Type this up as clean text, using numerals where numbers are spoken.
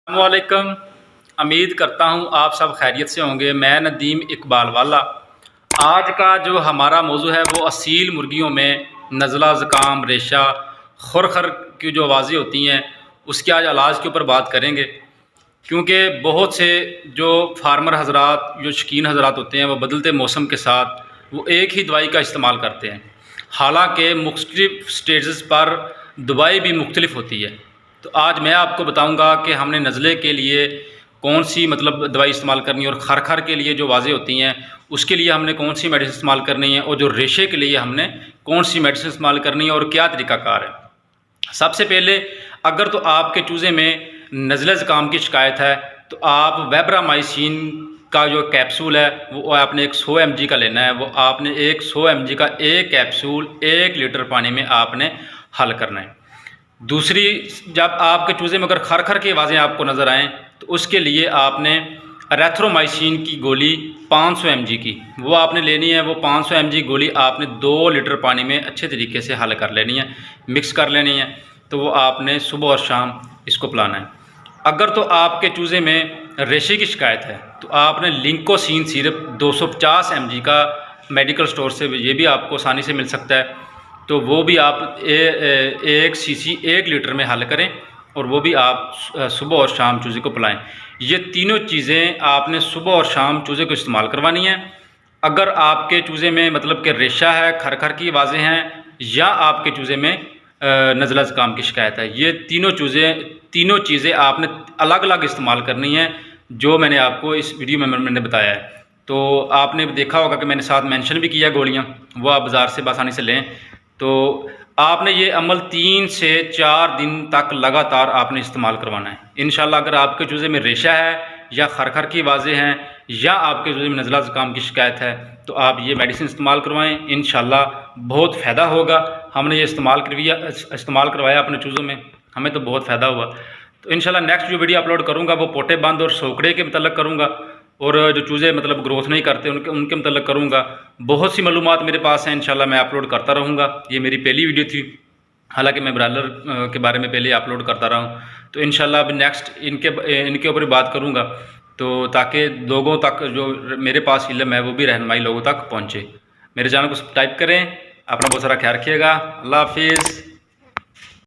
वालेकुम। उम्मीद करता हूँ आप सब खैरियत से होंगे। मैं नदीम इकबाल वाला। आज का जो हमारा मौजू है वो असील मुर्गियों में नज़ला, ज़ुकाम, रेशा, खुरखर की जो आवाज़ें होती हैं उसके आज इलाज के ऊपर बात करेंगे। क्योंकि बहुत से जो फार्मर हजरात, जो शकीन हजरात होते हैं, वो बदलते मौसम के साथ वो एक ही दवाई का इस्तेमाल करते हैं। हालांकि मुख्तलिफ स्टेजेस पर दवाई भी मुख्तलिफ होती है। तो आज मैं आपको बताऊंगा कि हमने नज़ले के लिए कौन सी दवाई इस्तेमाल करनी है, और खरखर के लिए जो वाज़ें होती हैं उसके लिए हमने कौन सी मेडिसिन इस्तेमाल करनी है, और जो रेशे के लिए हमने कौन सी मेडिसिन इस्तेमाल करनी है और क्या तरीक़ाकार है। सबसे पहले, अगर तो आपके चूज़े में नज़ले ज़ुकाम की शिकायत है तो आप वेब्रामाइसिन का जो कैप्सूल है वो आपने एक 100 mg का लेना है। वो आपने 100 mg का एक कैप्सूल 1 लीटर पानी में आपने हल करना है। दूसरी, जब आपके चूज़े में अगर खरखर की आवाज़ें आपको नज़र आएँ तो उसके लिए आपने एरेथ्रोमाइसिन की गोली 500 mg की वो आपने लेनी है। वो 500 mg गोली आपने 2 लीटर पानी में अच्छे तरीके से हल कर लेनी है, मिक्स कर लेनी है। तो वो आपने सुबह और शाम इसको पिलाना है। अगर तो आपके चूज़े में रेशे की शिकायत है तो आपने लिंकोसिन सिरप 250 mg का मेडिकल स्टोर से ये भी आपको आसानी से मिल सकता है। तो वो भी आप एक सीसी 1 लीटर में हल करें और वो भी आप सुबह और शाम चूज़े को पिलाएं। ये तीनों चीज़ें आपने सुबह और शाम चूज़े को इस्तेमाल करवानी है। अगर आपके चूज़े में कि रेशा है, खरखर की आवाज़ें हैं, या आपके चूज़े में नज़ला ज़ुकाम की शिकायत है, ये तीनों चीज़ें आपने अलग अलग इस्तेमाल करनी है, जो मैंने आपको इस वीडियो में मैंने बताया है। तो आपने देखा होगा कि मैंने साथ मेंशन भी किया गोलियाँ, वो आप बाज़ार से आसानी से लें। तो आपने ये अमल 3 से 4 दिन तक लगातार आपने इस्तेमाल करवाना है। इंशाल्लाह अगर आपके चूज़े में रेशा है या खरखर की आवाज़ें हैं या आपके चूज़े में नज़ला ज़ुकाम की शिकायत है तो आप ये मेडिसिन इस्तेमाल करवाएं। इंशाल्लाह बहुत फ़ायदा होगा। हमने ये इस्तेमाल करवाया अपने चूज़ों में, हमें तो बहुत फ़ायदा हुआ। तो इंशाल्लाह नेक्स्ट जो वीडियो अपलोड करूँगा वो पोटे बंद और सोकड़े के मतलब करूँगा, और जो चूज़े ग्रोथ नहीं करते उनके मतलब करूँगा। बहुत सी मालूमात मेरे पास हैं, इंशाल्लाह मैं अपलोड करता रहूँगा। ये मेरी पहली वीडियो थी, हालांकि मैं ब्रायलर के बारे में पहले अपलोड करता रहा हूँ। तो इंशाल्लाह अब नेक्स्ट इनके ऊपर बात करूँगा, तो ताकि लोगों तक जो मेरे पास इल्म है वो भी रहनुमाई लोगों तक पहुँचे। मेरे चैनल को सब्सक्राइब करें। अपना बहुत सारा ख्याल रखिएगा। अल्लाह हाफिज़।